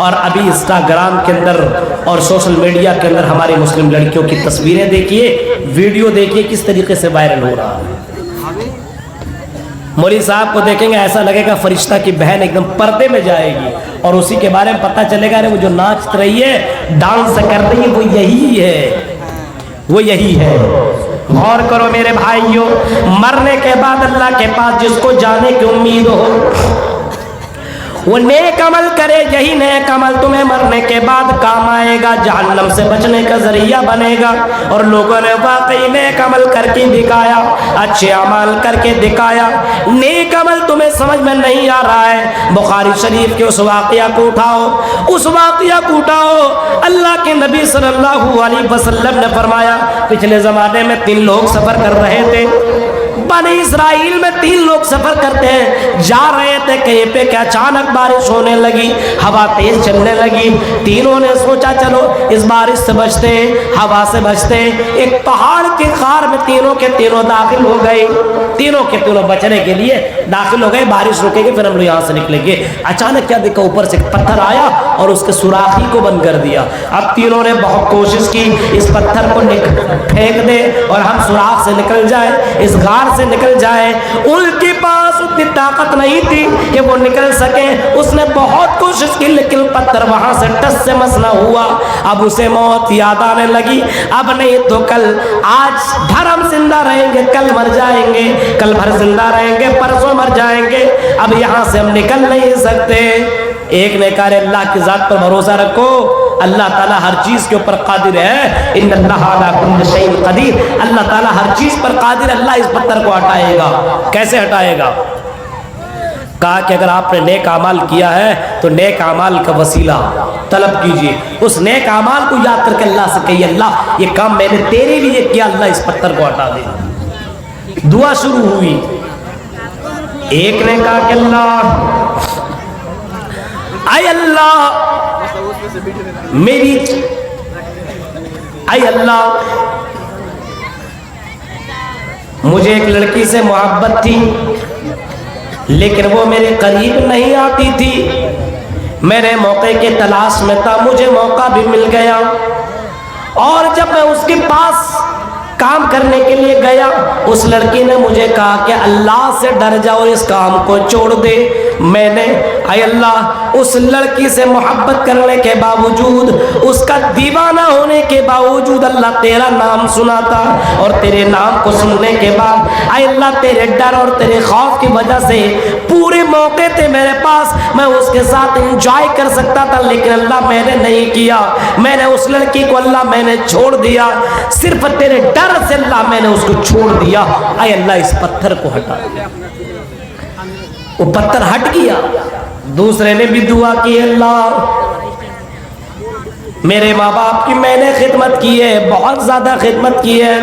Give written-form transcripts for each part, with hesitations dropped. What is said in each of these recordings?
اور ابھی انسٹاگرام کے اندر اور سوشل میڈیا کے اندر ہماری مسلم لڑکیوں کی تصویریں دیکھیے، ویڈیو دیکھیے کس طریقے سے وائرل ہو رہا ہے۔ مولوی صاحب کو دیکھیں گے ایسا لگے گا فرشتہ کی بہن ایک دم پردے میں جائے گی، اور اسی کے بارے میں پتہ چلے گا وہ جو ناچ رہی ہے، ڈانس کر رہی ہے، وہ یہی ہے، وہ یہی ہے۔ غور کرو میرے بھائیوں، مرنے کے بعد اللہ کے پاس جس کو جانے کی امید ہو وہ نیک عمل کرے، یہی نیک عمل تمہیں مرنے کے بعد کام آئے گا، جہنم سے بچنے کا ذریعہ بنے گا۔ اور لوگوں نے واقعی نیک عمل کر کے دکھایا، اچھے عمل کر کے دکھایا۔ نیک عمل تمہیں سمجھ میں نہیں آ رہا ہے، بخاری شریف کے اس واقعہ کو اٹھاؤ، اس واقعہ کو اٹھاؤ۔ اللہ کے نبی صلی اللہ علیہ وسلم نے فرمایا، پچھلے زمانے میں 3 لوگ سفر کر رہے تھے، بنی اسرائیل میں 3 لوگ سفر کرتے ہیں، جا رہے تھے کہیں پہ کہ اچانک بارش ہونے لگی، ہوا تیز چلنے لگی۔ تینوں نے سوچا چلو اس بارش سے بچتے ہیں، ہوا سے بچتے ہیں۔ ایک پہاڑ کے غار میں تینوں کے تینوں داخل ہو گئے، تینوں کے تینوں بچنے کے لیے داخل ہو گئے، بارش رکے گی پھر ہم لوگ یہاں سے نکلیں گے۔ اچانک کیا دیکھا، اوپر سے ایک پتھر آیا اور اس کے سوراخی کو بند کر دیا۔ اب تینوں نے بہت کوشش کی اس پتھر کو پھینک دے اور ہم سوراخ سے نکل جائے، اس غار سے نکل جائے۔ ان کے پاس اتنی طاقت نہیں تھی کہ وہ نکل سکے، اس نے بہت کوشش کی لیکن پتھر وہاں سے ٹس سے مس نہ ہوا۔ اب اسے موت یاد آنے لگی، اب نہیں تو کل، آج بھر ہم زندہ رہیں گے، کل مر جائیں گے، کل بھر زندہ رہیں گے، پرسوں مر جائیں گے، اب یہاں سے ہم نکل نہیں سکتے۔ ایک نے کہا اللہ کی ذات پر بھروسہ رکھو، اللہ تعالیٰ ہر چیز کے اوپر قادر ہے، ان اللہ علی کل شیء قدیر، اللہ تعالیٰ ہر چیز پر قادر، اللہ اس پتھر کو ہٹائے گا۔ کیسے ہٹائے گا؟ کہا کہ اگر آپ نے نیک اعمال کیا ہے تو نیک اعمال کا وسیلہ طلب کیجئے، اس نیک اعمال کو یاد کر کے اللہ سے کہیے اللہ یہ کام میں نے تیرے لیے کیا، اللہ اس پتھر کو ہٹا دے۔ دعا شروع ہوئی، ایک نے کہا کہ اللہ، اے اللہ میری، اے اللہ مجھے ایک لڑکی سے محبت تھی لیکن وہ میرے قریب نہیں آتی تھی، میرے موقع کے تلاش میں تھا، مجھے موقع بھی مل گیا، اور جب میں اس کے پاس کام کرنے کے لیے گیا اس لڑکی نے مجھے کہا کہ اللہ سے ڈر جا اور اس کام کو چھوڑ دے۔ میں نے اے اللہ اس لڑکی سے محبت کرنے کے باوجود، اس کا دیوانہ ہونے کے باوجود اللہ تیرا نام سنا تھا، اور تیرے نام کو سننے کے بعد اے اللہ تیرے ڈر اور تیرے خوف کی وجہ سے پورے موقع تھے میرے پاس، میں اس کے ساتھ انجوائے کر سکتا تھا لیکن اللہ میں نے نہیں کیا، میں نے اس لڑکی کو اللہ میں نے چھوڑ دیا، صرف تیرے ڈر سے اللہ میں نے اس کو چھوڑ دیا، اے اللہ اس پتھر کو ہٹا دیا۔ وہ پتھر ہٹ گیا۔ دوسرے نے بھی دعا کی، اللہ میرے ماں باپ کی میں نے خدمت کی ہے، بہت زیادہ خدمت کی ہے،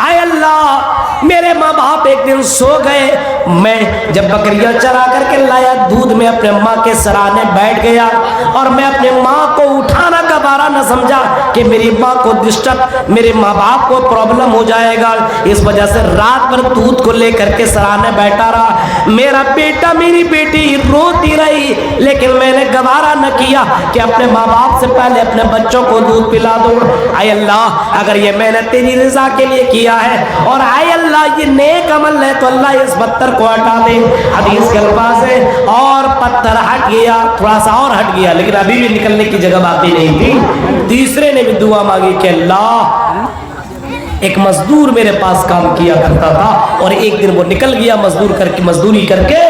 اے اللہ میرے ماں باپ ایک دن سو گئے، میں جب بکریاں چرا کر کے لایا دودھ میں اپنے ماں کے سرانے بیٹھ گیا، اور میں اپنے ماں کو اٹھانا گوارا نہ سمجھا کہ میری ماں کو ڈسٹرب، میرے ماں باپ کو پرابلم ہو جائے گا، اس وجہ سے رات بھر دودھ کو لے کر کے سرانے بیٹھا رہا، میرا بیٹا میری بیٹی روتی رہی لیکن میں نے گوارا نہ کیا کہ اپنے ماں باپ سے پہلے اپنے بچوں کو دودھ پلا دوں۔ اے اللہ اگر یہ میں نے تیری رضا کے لیے کیا ہے اور اے اللہ یہ نیک عمل ہے تو اللہ اس پتھر کو ہٹا دے۔ حدیث کے الفاظ ہے اور پتھر ہٹ گیا، تھوڑا سا اور ہٹ گیا لیکن ابھی بھی نکلنے کی جگہ باقی نہیں تھی۔ تیسرے نے بھی دعا مانگی کہ اللہ ایک مزدور میرے پاس کام کیا کرتا تھا اور ایک دن وہ نکل گیا مزدوری کر کے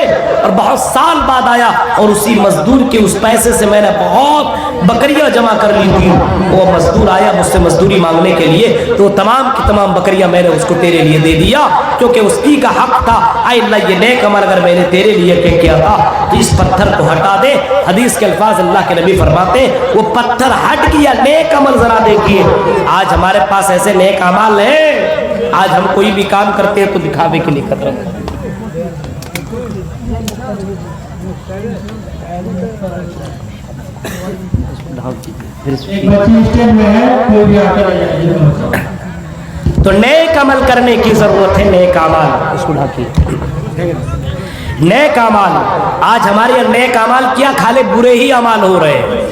اور بہت سال بعد آیا اور اسی مزدور کے اس پیسے سے میں نے بہت بکریاں جمع کر لی تھی، وہ مزدور آیا مجھ سے مزدوری مانگنے کے لیے تو تمام کی تمام بکریاں میں نے اس کو تیرے لیے دے دیا کیونکہ اس کی کا حق تھا۔ اے اللہ یہ نیک عمل اگر میں نے تیرے لیے کیا تھا تو اس پتھر کو ہٹا دے۔ حدیث کے الفاظ اللہ کے نبی فرماتے ہیں وہ پتھر ہٹ گیا، نیک عمل ذرا دیکھیے۔ آج ہمارے پاس ایسے نیک اعمال ہیں، آج ہم کوئی بھی کام کرتے ہیں تو دکھاوے کے لیے کر رہے ہیں۔ تو نیک عمل کرنے کی ضرورت ہے، نیک اعمال اس کو ڈھاکیے۔ نیک اعمال آج ہمارے نیک اعمال کیا خالی برے ہی اعمال ہو رہے ہیں۔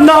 9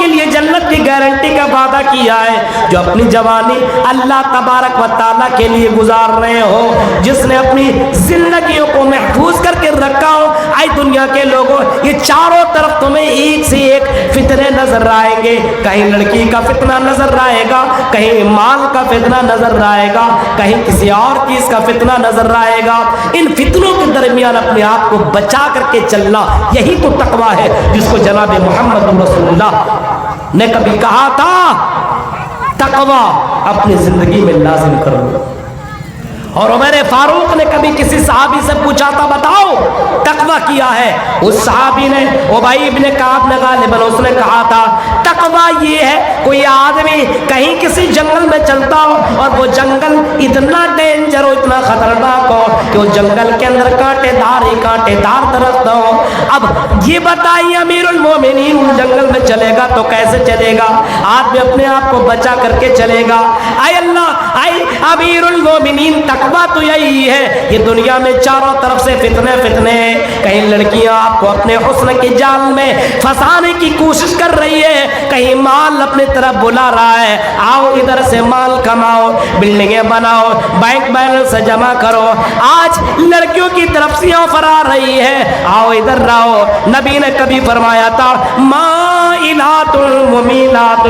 کے لیے جنت کی گارنٹی کا وعدہ کیا ہے، جو اپنی جوانی اللہ تبارک و تعالیٰ کے لیے گزار رہے ہو، جس نے اپنی زندگیوں کو محفوظ کر کے رکھا ہو۔ اے دنیا کے لوگوں، یہ چاروں طرف تمہیں ایک سے ایک فتنے نظر آئیں گے، کہیں لڑکی کا فتنہ نظر آئے گا، کہیں مال کا فتنہ نظر آئے گا، کہیں کسی اور چیز کا فتنہ نظر آئے گا۔ ان فتنوں کے درمیان اپنے آپ کو بچا کر کے چلنا، یہی تو تقویٰ ہے جس کو جناب محمد رسول اللہ نے کبھی کہا تھا تقویٰ اپنی زندگی میں لازم کرو۔ اور عمر فاروق نے کبھی کسی صحابی سے پوچھا تھا بتاؤ تقویٰ کیا ہے، اس صحابی نے ابی ابن کعب نے غالباً اس نے کہا تھا تقویٰ یہ ہے کوئی آدمی کہیں کسی جنگل میں چلتا ہو اور وہ جنگل اتنا ڈینجر ہو، اتنا خطرناک ہو کہ اس جنگل کے اندر کانٹے دار درخت ہو۔ اب یہ بتائیے امیر المومنین اس جنگل میں چلے گا تو کیسے چلے گا؟ آدمی اپنے آپ کو بچا کر کے چلے گا۔ اے اللہ، اے امیر المومنین، تقویٰ تو یہی ہے۔ یہ دنیا میں چاروں طرف سے فتنے، کہیں لڑکیاں آپ کو اپنے حسن کے جال میں پھنسانے کی کوشش کر رہی ہے، کہیں مال اپنے طرف بلا رہا ہے، آؤ ادھر سے مال کماؤ، بلڈنگیں بناؤ، بینک بیلنس جمع کرو۔ آج لڑکیوں کی طرف سے آفر آ رہی ہے، آؤ ادھر رہو۔ نبی نے کبھی فرمایا تھا مائلات ممیلات،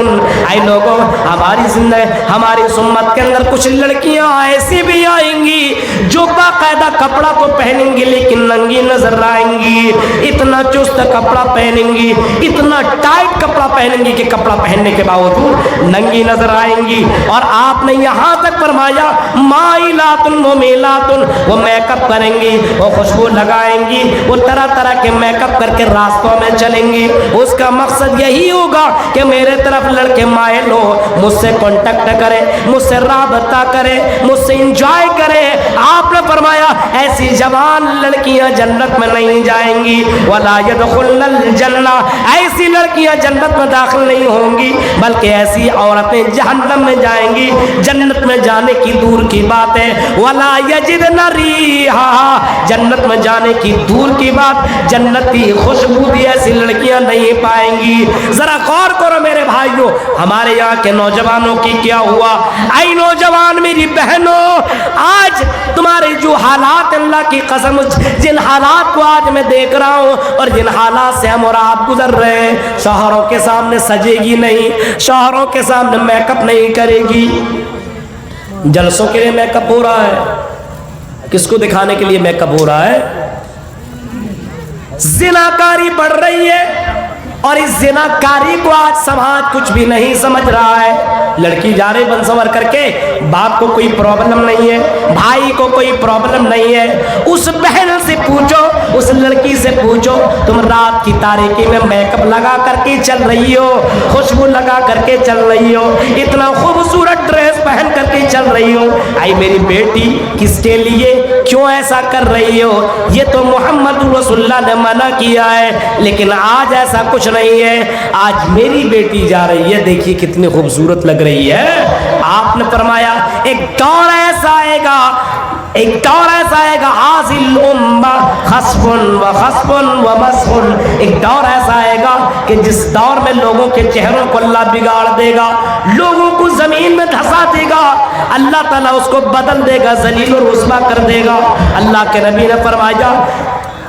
اے لوگوں، ہماری زندگی، ہماری سمت کے اندر کچھ لڑکیاں ایسی بھی آئیں گی جو باقاعدہ کپڑا تو پہنیں گی لیکن ننگی نظر آئیں گی، اتنا چست کپڑا پہنیں گی، اتنا ٹائٹ کپڑا پہنیں گی کہ کپڑا پہننے کے باوجود ننگی نظر آئیں گی۔ اور آپ نے یہاں تک فرمایا مائلات ممیلات، وہ میک اپ کریں گی، وہ خوشبو لگائیں گی، وہ طرح طرح کے میک اپ کر کے راستوں میں چلیں گی۔ اس کا مقصد یہی ہوگا کہ میرے طرف لڑکے مائل ہو، مجھ سے کانٹیکٹ کرے، مجھ سے رابطہ کرے، مجھ سے انجوائے کرے۔ آپ نے فرمایا ایسی جوان لڑکیاں جنت میں نہیں جائیں گی، ولا يدخلن الجنہ، ایسی لڑکیاں جنت میں داخل نہیں ہوں گی، بلکہ ایسی عورتیں جہنم میں جائیں گی۔ جنت میں جانے کی دور کی بات ہے، ولا یجدن ریحا، جنت میں جانے کی دور کی بات، جنت کی خوشبو بھی ایسی لڑکیاں نہیں پائیں گی۔ ذرا غور کرو میرے بھائیوں، ہمارے یہاں کے نوجوانوں کی کیا ہوا؟ اے نوجوان میری بہنوں، آج تمہارے جو حالات، اللہ کی قسم جن حالات کو آج میں دیکھ رہا ہوں اور جن حالات سے ہم اور آپ گزر رہے ہیں، شوہروں کے سامنے سجے گی نہیں، شوہروں کے سامنے میک اپ نہیں کرے گی، جلسوں کے لیے میک اپ ہو رہا ہے، کس کو دکھانے کے لیے میک اپ ہو رہا ہے؟ زناکاری بڑھ رہی ہے، اور اس زناکاری کو آج سماج کچھ بھی نہیں سمجھ رہا ہے۔ لڑکی جا رہی بن سنور کر کے، باپ کو کوئی پرابلم نہیں ہے، بھائی کو کوئی پرابلم نہیں ہے۔ اس بہن سے پوچھو، اس لڑکی سے پوچھو، تم رات کی تاریکی میں میک اپ لگا کر کے چل رہی ہو، خوشبو لگا کر کے چل رہی ہو، اتنا خوبصورت ڈریس پہن کر کے چل رہی ہو، اے میری بیٹی کس کے لیے کیوں ایسا کر رہی ہو؟ یہ تو محمد رسول اللہ نے منع کیا ہے، لیکن آج ایسا کچھ نہیں ہے۔ آج میری بیٹی جا رہی ہے، دیکھیے کتنی خوبصورت لگ رہی ہے۔ آپ نے فرمایا ایک دور ایسا آئے گا، ایک دور ایسا آئے گا، حاصل امہ خسف و خسف و مسخ، ایک دور ایسا آئے گا کہ جس دور میں لوگوں کے چہروں کو اللہ بگاڑ دے گا، لوگوں کو زمین میں دھسا دے گا، اللہ تعالیٰ اس کو بدل دے گا، ذلیل و رسوا کر دے گا۔ اللہ کے نبی نے فرمایا،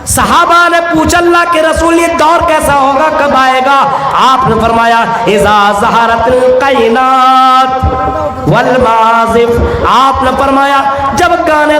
صحابہ نے پوچھا اللہ کے رسول یہ دور کیسا ہوگا، کب آئے گا؟ آپ نے فرمایا اذا ظہرت القینات والمعازف، آپ نے فرمایا جب گانے